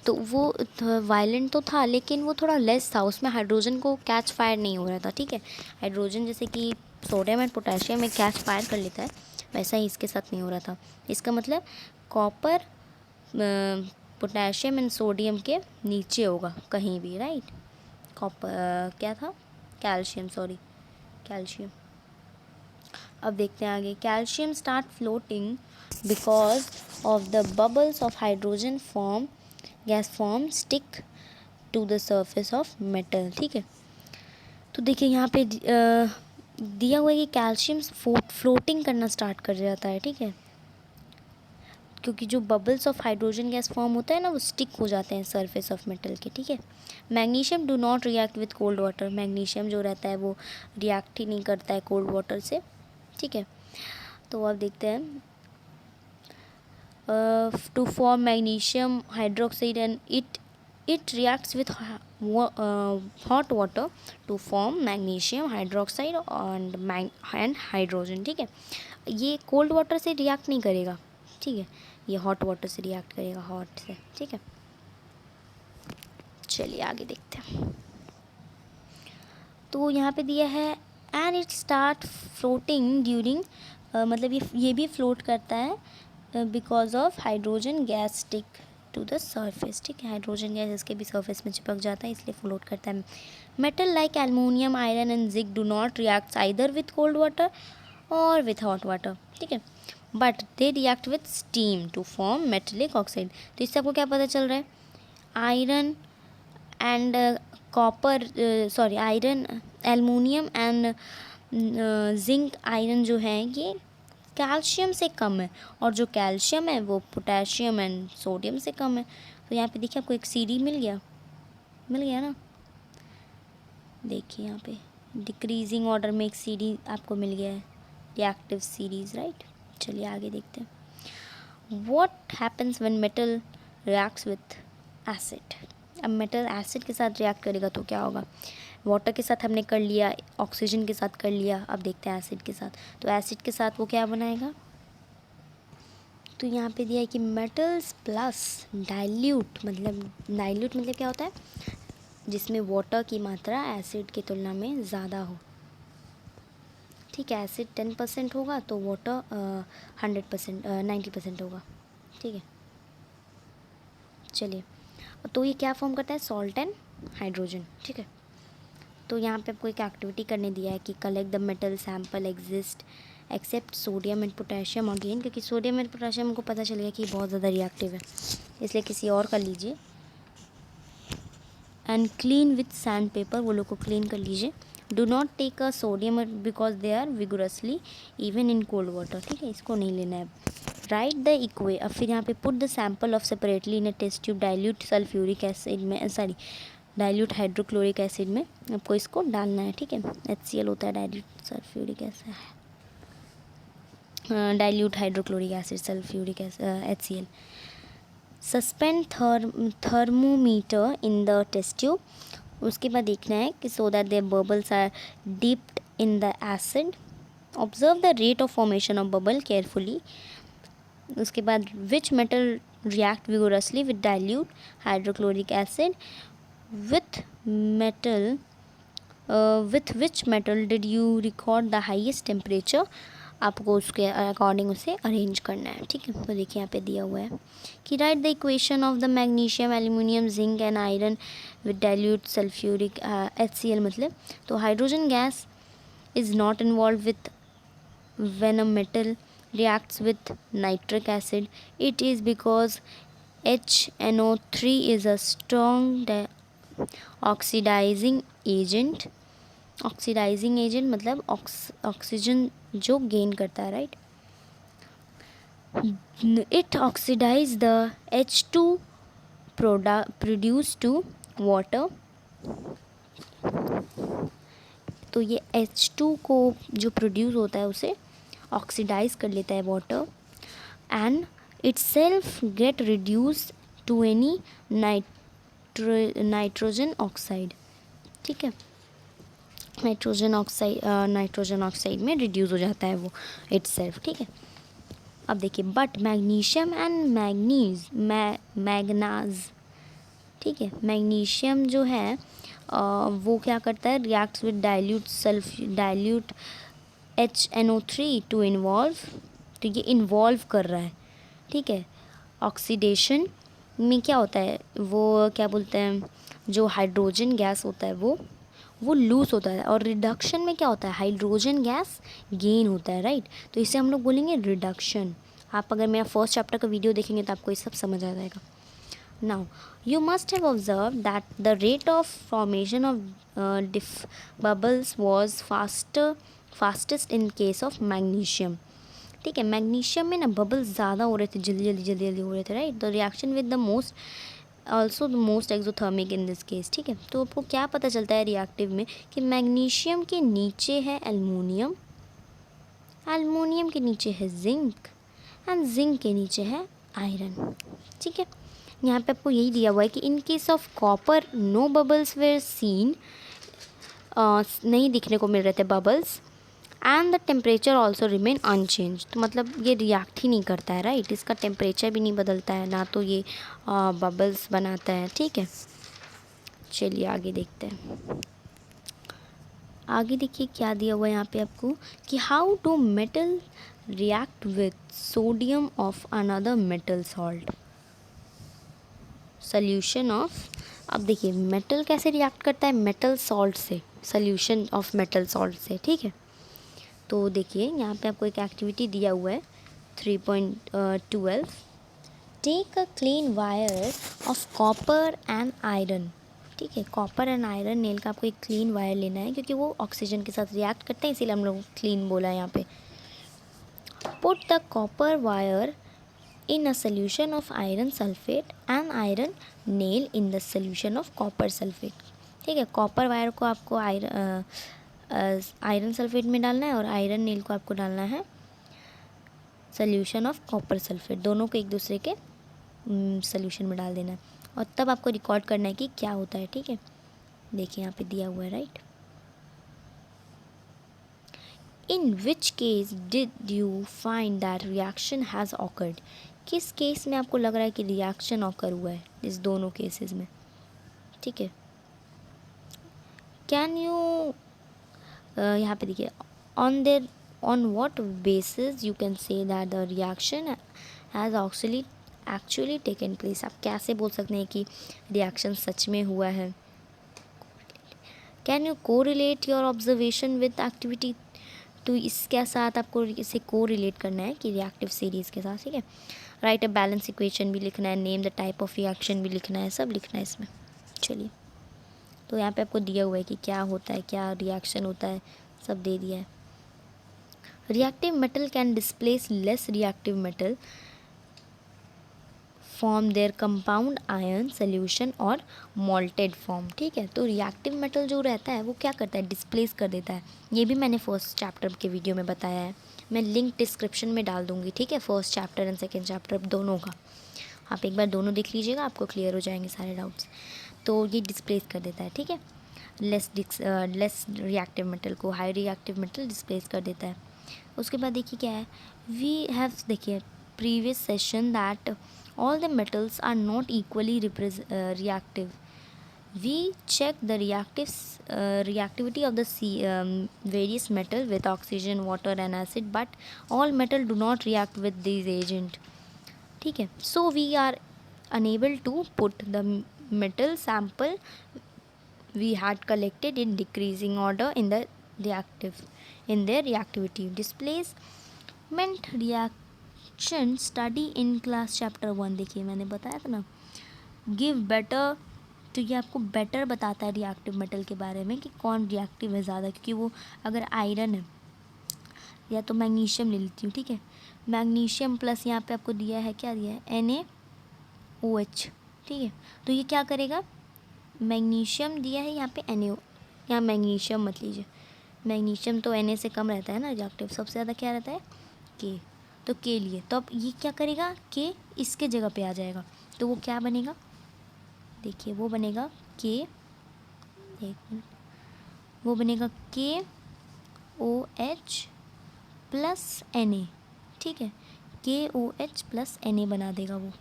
तो वो वायलेंट तो था लेकिन वो थोड़ा लेस था, उसमें हाइड्रोजन को कैच फायर नहीं हो रहा था, ठीक है। हाइड्रोजन जैसे कि सोडियम एंड पोटेशियम में कैच फायर कर लेता है, वैसा ही इसके साथ नहीं हो रहा था। इसका मतलब कॉपर पोटेशियम एंड सोडियम के नीचे होगा कहीं भी, राइट। कॉपर क्या था, कैल्शियम, सॉरी कैल्शियम। अब देखते हैं आगे। Calcium start floating because of the bubbles of hydrogen form, gas form stick to the surface of metal, ठीक है। तो देखिए यहाँ पे दिया हुआ है कि कैल्शियम फ्लोटिंग करना स्टार्ट कर जाता है, ठीक है, क्योंकि जो bubbles of hydrogen gas form होता है ना वो स्टिक हो जाते हैं सरफेस ऑफ मेटल के, ठीक है। Magnesium do not react with cold water, magnesium जो रहता है वो रिएक्ट ही नहीं करता है कोल्ड वाटर से, ठीक है। तो अब देखते हैं, to form magnesium hydroxide and it reacts with hot water to form magnesium hydroxide and hydrogen, ठीक है। ये कोल्ड वाटर से रिएक्ट नहीं करेगा, ठीक है, ये हॉट वाटर से रिएक्ट करेगा, हॉट से, ठीक है। चलिए आगे देखते हैं। तो यहाँ पे दिया है and it start floating during, मतलब ये भी फ्लोट करता है because of hydrogen gas stick to the surface, ठीक है। हाइड्रोजन गैस इसके भी सरफेस में चिपक जाता है इसलिए फ्लोट करता है। Metal like aluminium, iron and zinc do not react either with cold water और विथ हॉट वाटर, ठीक है, but they react with steam to form metallic oxide. तो इससे आपको क्या पता चल रहा है, iron and copper, sorry iron, aluminium and zinc iron जो है ये कैल्शियम से कम है, और जो कैल्शियम है वो पोटेशियम एंड सोडियम से कम है। तो यहाँ पे देखिए आपको एक सीडी मिल गया ना, देखिए यहाँ पे डिक्रीजिंग ऑर्डर में एक सीडी आपको मिल गया है, रिएक्टिव सीरीज, राइट। चलिए आगे देखते हैं। What happens when metal reacts with acid. अब मेटल एसिड के साथ रिएक्ट करेगा तो क्या होगा, वाटर के साथ हमने कर लिया, ऑक्सीजन के साथ कर लिया, अब देखते हैं एसिड के साथ। तो एसिड के साथ वो क्या बनाएगा, तो यहाँ पे दिया है कि मेटल्स प्लस डाइल्यूट मतलब क्या होता है, जिसमें वाटर की मात्रा एसिड की तुलना में ज़्यादा हो, ठीक है। एसिड 10% होगा तो वाटर 100% 90% होगा, ठीक है। चलिए, तो ये क्या फॉर्म करता है, सॉल्ट एंड हाइड्रोजन, ठीक है। तो यहाँ पे आपको एक एक्टिविटी करने दिया है कि collect the metal sample exist except sodium and potassium again, क्योंकि सोडियम एंड पोटेशियम को पता चलेगा कि बहुत ज़्यादा रिएक्टिव है, इसलिए किसी और कर लीजिए। And clean with sandpaper, वो लोग को क्लीन कर लीजिए। Do not take a sodium because they are vigorously even in cold water, ठीक है, इसको नहीं लेना है। राइट द इक्वे, अब फिर यहाँ पे put the sample of separately in a test tube, dilute sulphuric acid में, सॉरी डाइल्यूट हाइड्रोक्लोरिक एसिड में आपको इसको डालना है, ठीक है। HCl होता है dilute sulphuric acid, dilute hydrochloric acid sulphuric acid HCl। Suspend thermometer in the test tube, उसके बाद देखना है कि so that there bubbles are dipped in the acid, observe the rate of formation of bubble carefully. उसके बाद which metal react vigorously with dilute hydrochloric acid, with metal with which metal did you record the highest temperature, आपको उसके according उसे arrange करना है, ठीक है। तो देखिए यहाँ पे दिया हुआ है कि right the equation of the magnesium aluminium zinc and iron with dilute sulphuric HCl, मतलब तो hydrogen gas is not involve with when a metal reacts with nitric acid, it is because HNO3 is a strong oxidizing agent, oxidising agent मतलब oxygen जो gain करता है, right. It oxidise the H2 produce to water, तो ये H2 को जो produce होता है उसे ऑक्सीडाइज कर लेता है water, and itself get reduce to any nitrogen oxide, ठीक है। नाइट्रोजन ऑक्साइड में रिड्यूस हो जाता है वो इट्स सेल्फ, ठीक है। अब देखिए बट मैग्नीशियम एंड मैग्नाज, ठीक है, मैग्नीशियम जो है वो क्या करता है, reacts with dilute HNO3 to involve, तो ये इन्वॉल्व कर रहा है, ठीक है। ऑक्सीडेशन में क्या होता है, वो क्या बोलते हैं, जो हाइड्रोजन गैस होता है वो लूज होता है, और रिडक्शन में क्या होता है, हाइड्रोजन गैस गेन होता है, राइट। तो इसे हम लोग बोलेंगे रिडक्शन। आप अगर मेरा फर्स्ट चैप्टर का वीडियो देखेंगे तो आपको ये सब समझ आ जाएगा। Now, you must have observed that the rate of formation of bubbles was fastest in case of magnesium, ठीक है। मैग्नीशियम में ना बबल्स ज़्यादा हो रहे थे, जल्दी हो रहे थे, right. The reaction with the most also the most exothermic in this case, ठीक है। तो आपको क्या पता चलता है रिएक्टिव में कि मैग्नीशियम के नीचे है एल्युमिनियम, एल्युमिनियम के नीचे है जिंक, एंड जिंक के नीचे है आयरन, ठीक है। यहाँ पे आपको यही दिया हुआ है कि in case of copper no bubbles were seen, नहीं दिखने को मिल रहे थे bubbles, and the temperature also remain unchange, तो मतलब ये रिएक्ट ही नहीं करता है, राइट। इसका टेम्परेचर भी नहीं बदलता है, ना तो ये बबल्स बनाता है, ठीक है। चलिए आगे देखते हैं। आगे देखिए क्या दिया हुआ है यहाँ पे आपको कि how do metal react with sodium of another metal salt, solution of. अब देखिए मेटल कैसे रिएक्ट करता है, मेटल सॉल्ट से, सोल्यूशन ऑफ मेटल सॉल्ट से, ठीक है। तो देखिए यहाँ पे आपको एक एक्टिविटी दिया हुआ है 3.12, take a clean wire of copper and iron, ठीक है। कॉपर एंड आयरन नेल का आपको एक क्लीन वायर लेना है, क्योंकि वो ऑक्सीजन के साथ रिएक्ट करते हैं, इसीलिए हम लोग क्लीन बोला है यहाँ पे। Put the copper wire in a solution of iron sulfate and iron nail in the solution of copper sulfate, ठीक है। कॉपर वायर को आपको आयरन सल्फेट में डालना है और आयरन नेल को आपको डालना है सोल्यूशन ऑफ कॉपर सल्फेट, दोनों को एक दूसरे के सोल्यूशन में डाल देना है, और तब आपको रिकॉर्ड करना है कि क्या होता है, ठीक है। देखिए यहाँ पे दिया हुआ है, right. In which case did you find that reaction has awkward, किस केस में आपको लग रहा है कि रिएक्शन ऑकर हुआ है, इस दोनों केसेस में, ठीक है। कैन यू यहाँ पे देखिए on what basis you can say that the reaction has actually taken place, आप कैसे बोल सकते हैं कि रिएक्शन सच में हुआ है। Can you correlate your observation with activity, तो इसके साथ आपको इसे को रिलेट करना है कि रिएक्टिव सीरीज़ के साथ, ठीक है। राइट अ बैलेंस इक्वेशन भी लिखना है, name the type of reaction भी लिखना है, सब लिखना है इसमें। चलिए तो यहाँ पे आपको दिया हुआ है कि क्या होता है, क्या रिएक्शन होता है, सब दे दिया है। Reactive metal can displace less reactive metal form there compound ion solution और मॉल्टेड फॉर्म। ठीक है, तो रिएक्टिव मेटल जो रहता है वो क्या करता है, डिस्प्लेस कर देता है। ये भी मैंने फर्स्ट चैप्टर के वीडियो में बताया है, मैं लिंक डिस्क्रिप्शन में डाल दूँगी। ठीक है, first chapter and second chapter दोनों का, आप एक बार दोनों देख लीजिएगा, आपको क्लियर हो जाएंगे सारे डाउट्स। तो ये डिस्प्लेस कर देता है। ठीक है, लेस रिएक्टिव मेटल को हाई रिएक्टिव मेटल डिस्प्लेस कर देता है। उसके बाद देखिए क्या है, वी हैव देखिए previous session that all the metals are not equally reactive. We check the reactivity of the various metal with oxygen, water and acid, but all metal do not react with these agent. ठीक है, so we are unable to put the metal sample we had collected in decreasing order in their reactivity. Displacement reaction study in class chapter 1। देखिए मैंने बताया था ना, give better, तो ये आपको बेटर बताता है रिएक्टिव मेटल के बारे में कि कौन रिएक्टिव है ज़्यादा, क्योंकि वो अगर आयरन है या तो मैग्नीशियम ले लेती हूँ। ठीक है, मैग्नीशियम प्लस यहाँ पे आपको दिया है, क्या दिया है, NaOH। ठीक है, तो ये क्या करेगा, मैग्नीशियम दिया है यहाँ पे Na, यहाँ मैग्नीशियम मत लीजिए, मैग्नीशियम तो Na से कम रहता है ना रिएक्टिव, सबसे ज़्यादा क्या रहता है K, तो K लिए, तो अब ये क्या करेगा, K इसके जगह पे आ जाएगा, तो वो क्या बनेगा, देखिए वो बनेगा K, एक मिनट, वो बनेगा KOH प्लस Na। ठीक है, KOH प्लस Na बना देगा वो।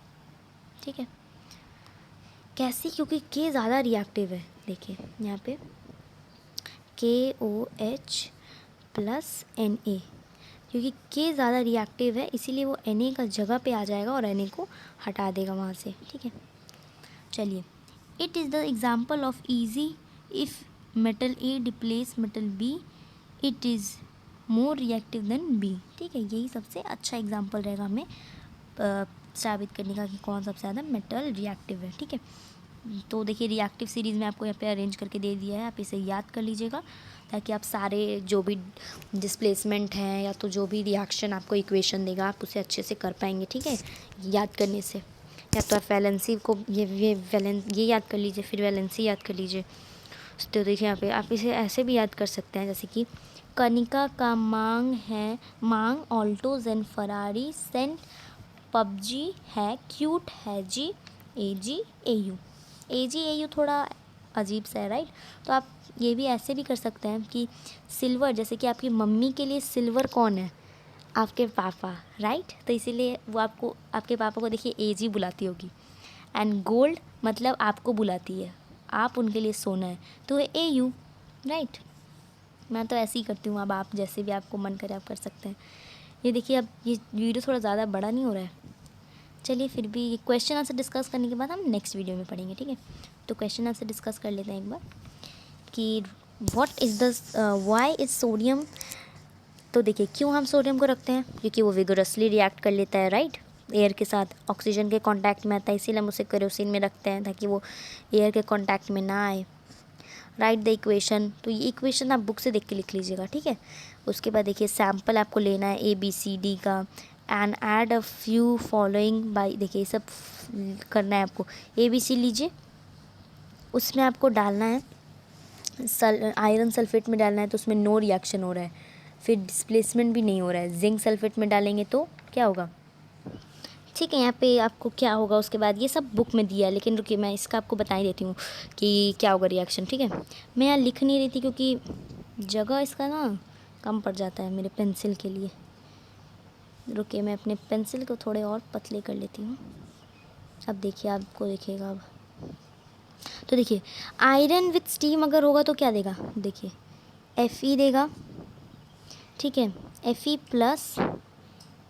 ठीक है, कैसे, क्योंकि K ज़्यादा रिएक्टिव है। देखिए यहाँ पे KOH प्लस Na, क्योंकि K ज़्यादा रिएक्टिव है इसीलिए वो Na का जगह पे आ जाएगा और Na को हटा देगा वहाँ से। ठीक है, चलिए, it is the example of easy if metal A डिप्लेस metal B it is more reactive than B। ठीक है, यही सबसे अच्छा एग्जाम्पल रहेगा हमें साबित करने का कि कौन सबसे ज़्यादा मेटल रिएक्टिव है। ठीक है, तो देखिए रिएक्टिव सीरीज़ में आपको यहाँ पे अरेंज करके दे दिया है, आप इसे याद कर लीजिएगा ताकि आप सारे जो भी डिस्प्लेसमेंट हैं या तो जो भी रिएक्शन आपको इक्वेशन देगा आप उसे अच्छे से कर पाएंगे। ठीक है, याद करने से, या तो आप वैलेंसी को ये याद कर लीजिए, फिर वैलेंसी याद कर लीजिए। तो देखिए यहाँ पे आप इसे ऐसे भी याद कर सकते हैं, जैसे कि कनिका का मांग ऑल्टोज एंड फरारी सेंट पबजी है क्यूट है जी AG AU थोड़ा अजीब सा है, राइट। तो आप ये भी ऐसे भी कर सकते हैं कि सिल्वर, जैसे कि आपकी मम्मी के लिए सिल्वर कौन है, आपके पापा, राइट। तो इसीलिए वो आपको, आपके पापा को देखिए AG बुलाती होगी, एंड गोल्ड मतलब आपको बुलाती है, आप उनके लिए सोना है, तो AU, राइट। मैं तो ऐसे ही करती हूँ, अब आप जैसे भी आपको मन करे आप कर सकते हैं। ये देखिए, अब ये वीडियो थोड़ा ज़्यादा बड़ा नहीं हो रहा है, चलिए फिर भी ये क्वेश्चन आंसर डिस्कस करने के बाद हम नेक्स्ट वीडियो में पढ़ेंगे। ठीक है, तो क्वेश्चन आंसर डिस्कस कर लेते हैं एक बार कि what is the why is sodium. तो देखिए क्यों हम सोडियम को रखते हैं, क्योंकि वो विगोरसली रिएक्ट कर लेता है, राइट, एयर के साथ, ऑक्सीजन के कांटेक्ट में आता है, इसीलिए हम उसे केरोसिन में रखते हैं ताकि वो एयर के कांटेक्ट में ना आए। राइट द इक्वेशन, तो ये इक्वेशन आप बुक से देख के लिख लीजिएगा। ठीक है, उसके बाद देखिए सैम्पल आपको लेना है ABCD का, and add a few following by, देखिए सब करना है आपको। ABC लीजिए, उसमें आपको डालना है आयरन सल्फेट में डालना है, तो उसमें नो रिएक्शन हो रहा है, फिर डिस्प्लेसमेंट भी नहीं हो रहा है। जिंक सल्फेट में डालेंगे तो क्या होगा, ठीक है, यहाँ पे आपको क्या होगा उसके बाद, ये सब बुक में दिया है, लेकिन रुकिए मैं इसका आपको बता ही देती हूँ कि क्या होगा रिएक्शन। ठीक है, मैं यहाँ लिख नहीं रही थी क्योंकि जगह इसका ना कम पड़ जाता है मेरे पेंसिल के लिए। रुकिए मैं अपने पेंसिल को थोड़े और पतले कर लेती हूँ। अब देखिए, आपको दिखेगा अब, तो देखिए आयरन विथ स्टीम अगर होगा तो क्या देगा, देखिए Fe देगा। ठीक है, Fe प्लस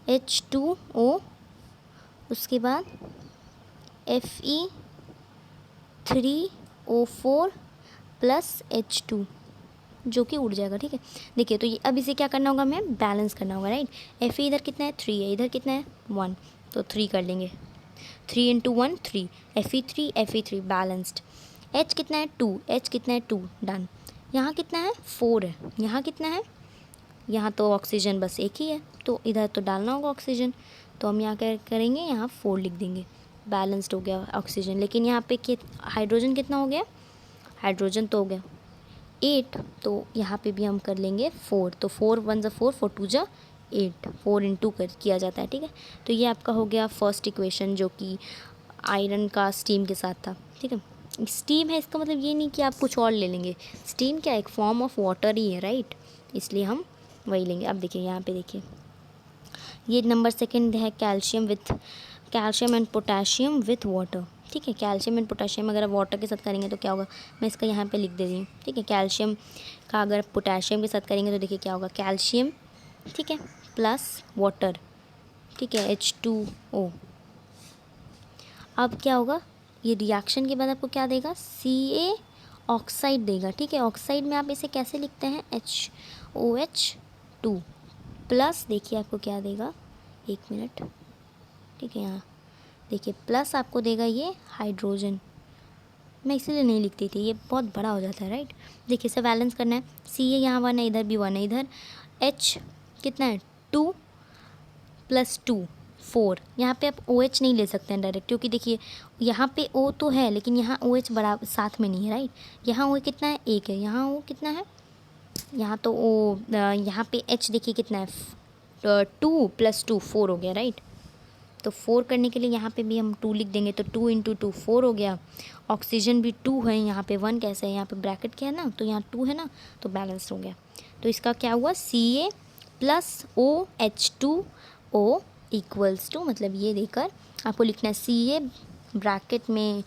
H2O, उसके बाद Fe3O4 प्लस H2 जो कि उड़ जाएगा। ठीक है, देखिए तो ये अब इसे क्या करना होगा, हमें बैलेंस करना होगा, राइट। Fe इधर कितना है 3 है, इधर कितना है 1, तो 3 कर लेंगे, 3 × 1 3, Fe3 बैलेंस्ड। H कितना है 2, H कितना है 2, डन। यहाँ कितना है 4 है, यहाँ कितना है, यहाँ तो ऑक्सीजन बस एक ही है, तो इधर तो डालना होगा ऑक्सीजन, तो हम यहाँ क्या करेंगे, यहाँ 4 लिख देंगे, बैलेंस्ड हो गया ऑक्सीजन। लेकिन यहाँ पे हाइड्रोजन कितना हो गया, हाइड्रोजन तो हो गया 8, तो यहाँ पे भी हम कर लेंगे 4, तो 4 1 ज़ा 4, 4 2 ज़ा 8, 4 इंटू कर किया जाता है, ठीक है। तो ये आपका हो गया फर्स्ट इक्वेशन जो कि आयरन का स्टीम के साथ था, ठीक है। स्टीम है इसका मतलब ये नहीं कि आप कुछ और ले लेंगे, स्टीम क्या एक फॉर्म ऑफ वाटर ही है, राइट, इसलिए हम वही लेंगे। अब देखिए यहाँ पे देखिए ये नंबर सेकंड है calcium and potassium with water, ठीक है। कैल्शियम एंड पोटेशियम अगर आप वाटर के साथ करेंगे तो क्या होगा, मैं इसका यहाँ पे लिख दे रही हूँ, ठीक है। कैल्शियम का अगर पोटेशियम के साथ करेंगे तो देखिए क्या होगा, कैल्शियम, ठीक है, प्लस वाटर, ठीक है, H2O। अब क्या होगा, ये रिएक्शन के बाद आपको क्या देगा, Ca ऑक्साइड देगा, ठीक है। ऑक्साइड में आप इसे कैसे लिखते हैं, HOH2 प्लस, देखिए आपको क्या देगा, एक मिनट, ठीक है, यहाँ देखिए प्लस आपको देगा ये हाइड्रोजन, मैं इसीलिए नहीं लिखती थी, ये बहुत बड़ा हो जाता है, राइट। देखिए इसे बैलेंस करना है, Ca यहाँ 1 है, इधर भी 1 है, इधर H कितना है 2 + 2 4, यहाँ पे आप OH नहीं ले सकते हैं डायरेक्ट, क्योंकि देखिए यहाँ पे O तो है लेकिन यहाँ OH बड़ा साथ में नहीं है, राइट। यहाँ O कितना है 1 है, यहाँ O कितना है, यहाँ तो O, यहाँ पे H देखिए कितना है 2 + 2 4 हो गया, राइट। तो 4 करने के लिए यहाँ पे भी हम 2 लिख देंगे, तो 2 × 2 4 हो गया। ऑक्सीजन भी 2 है, यहाँ पे 1 कैसे है, यहाँ पे ब्रैकेट क्या है ना, तो यहाँ 2 है ना, तो बैलेंस हो गया। तो इसका क्या हुआ, Ca + OH2O = मतलब ये देकर आपको लिखना है Ca ब्रैकेट में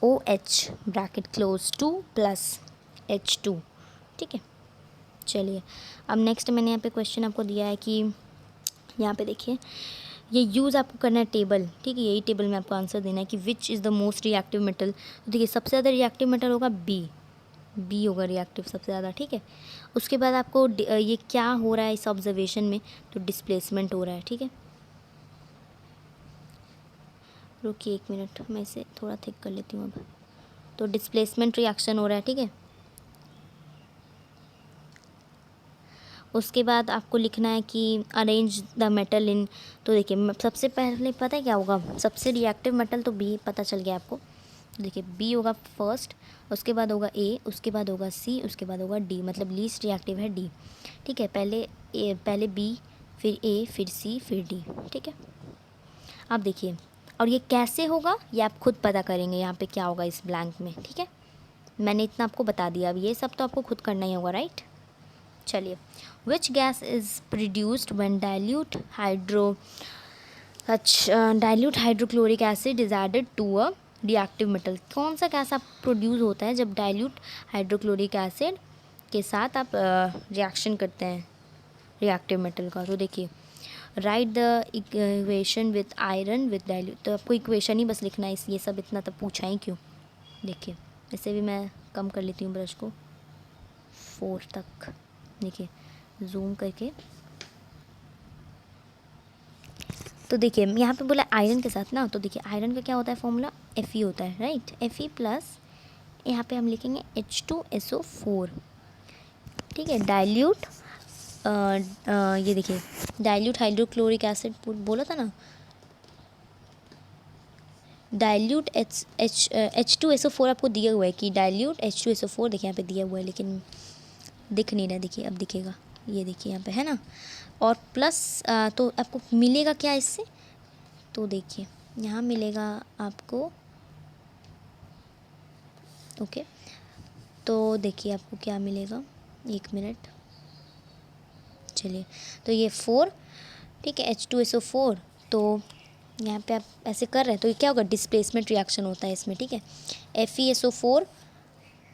OH bracket close two plus H2, ठीक है। चलिए अब नेक्स्ट मैंने यहाँ पे क्वेश्चन आपको दिया है कि यहाँ पे देखिए ये यूज़ आपको करना है टेबल, ठीक है। यही टेबल में आपको आंसर देना है कि which is the most reactive metal. तो देखिए सबसे ज़्यादा रिएक्टिव मेटल होगा बी होगा रिएक्टिव सबसे ज़्यादा, ठीक है। उसके बाद आपको ये क्या हो रहा है इस ऑब्जर्वेशन में, तो डिस्प्लेसमेंट हो रहा है, ठीक है। रुकिए एक मिनट, मैं इसे थोड़ा थिक कर लेती हूँ अब। तो डिस्प्लेसमेंट रिएक्शन हो रहा है, ठीक है। उसके बाद आपको लिखना है कि अरेंज द मेटल इन, तो देखिए सबसे पहले पता है क्या होगा, सबसे रिएक्टिव मेटल तो बी पता चल गया आपको। देखिए बी होगा फर्स्ट, उसके बाद होगा ए, उसके बाद होगा सी, उसके बाद होगा डी, मतलब लीस्ट रिएक्टिव है डी, ठीक है। पहले बी, फिर ए, फिर सी, फिर डी, ठीक है। अब देखिए और ये कैसे होगा ये आप खुद पता करेंगे, यहाँ पे क्या होगा इस ब्लैंक में, ठीक है। मैंने इतना आपको बता दिया, अब ये सब तो आपको खुद करना ही होगा, राइट। चलिए which gas is produced when dilute hydrochloric acid is added to a reactive metal. कौन सा गैस आप प्रोड्यूस होता है जब डाइल्यूट हाइड्रोक्लोरिक एसिड के साथ आप रिएक्शन करते हैं रिएक्टिव मेटल का। तो देखिए right the equation with iron with dilute, तो आपको इक्वेशन ही बस लिखना है, ये सब इतना तो पूछा ही क्यों। देखिए इसे भी मैं कम कर लेती हूँ ब्रश को 4 तक, देखिए जूम करके। तो देखिए यहाँ पे बोला आयरन के साथ ना, तो देखिए आयरन का क्या होता है फॉर्मूला, Fe होता है, राइट। Fe प्लस यहाँ पे हम लिखेंगे H2SO4, ठीक है। डाइल्यूट ये देखिए डाइल्यूट हाइड्रोक्लोरिक एसिड बोला था ना, डाइल्यूट H2SO4 आपको दिया हुआ है कि डाइल्यूट H2SO4, देखिए यहाँ पे दिया हुआ है लेकिन दिख नहीं रहा, देखिए अब दिखेगा, ये देखिए यहाँ पे है ना। और प्लस तो आपको मिलेगा क्या इससे, तो देखिए यहाँ मिलेगा आपको, ओके। तो देखिए आपको क्या मिलेगा, एक मिनट, चलिए। तो ये 4, ठीक है, H2SO4, तो यहाँ पे आप ऐसे कर रहे हैं तो ये क्या होगा, डिस्प्लेसमेंट रिएक्शन होता है इसमें, ठीक है। FeSO4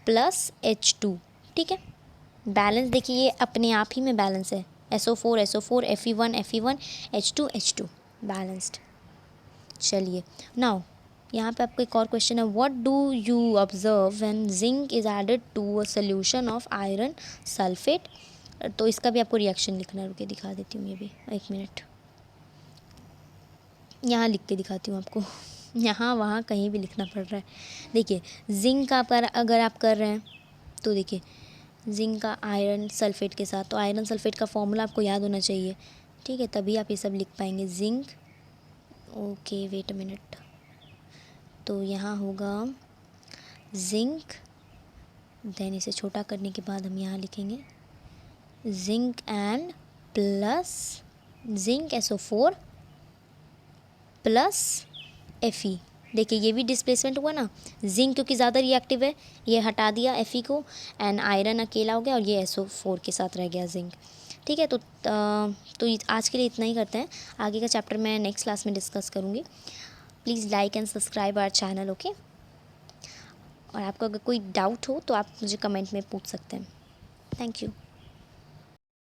प्लस H2, ठीक है। बैलेंस देखिए ये अपने आप ही में बैलेंस है, SO4 SO4 Fe1 H2 balanced. चलिए नाउ यहाँ पे आपको एक और क्वेश्चन है, what do you observe when zinc is added to a solution of iron sulphate. तो इसका भी आपको रिएक्शन लिखना है, रुके दिखा देती हूँ ये भी, एक मिनट यहाँ लिख के दिखाती हूँ आपको। यहाँ वहाँ कहीं भी लिखना पड़ रहा है। देखिए जिंक का पर अगर आप कर रहे हैं तो देखिए जिंक का आयरन सल्फेट के साथ, तो आयरन सल्फेट का फॉर्मूला आपको याद होना चाहिए, ठीक है, तभी आप ये सब लिख पाएंगे। Zinc, okay wait a minute, तो यहाँ होगा जिंक, देन इसे छोटा करने के बाद हम यहाँ लिखेंगे zinc and plus zinc SO4 plus Fe। देखिए ये भी डिस्प्लेसमेंट हुआ ना, जिंक क्योंकि ज़्यादा रिएक्टिव है, ये हटा दिया Fe को, एंड आयरन अकेला हो गया और ये SO4 के साथ रह गया जिंक। ठीक है, तो आज के लिए इतना ही करते हैं, आगे का चैप्टर मैं नेक्स्ट क्लास में डिस्कस करूँगी। Please like and subscribe our channel, okay. और आपको अगर कोई डाउट हो तो आप मुझे कमेंट में पूछ सकते हैं। Thank you.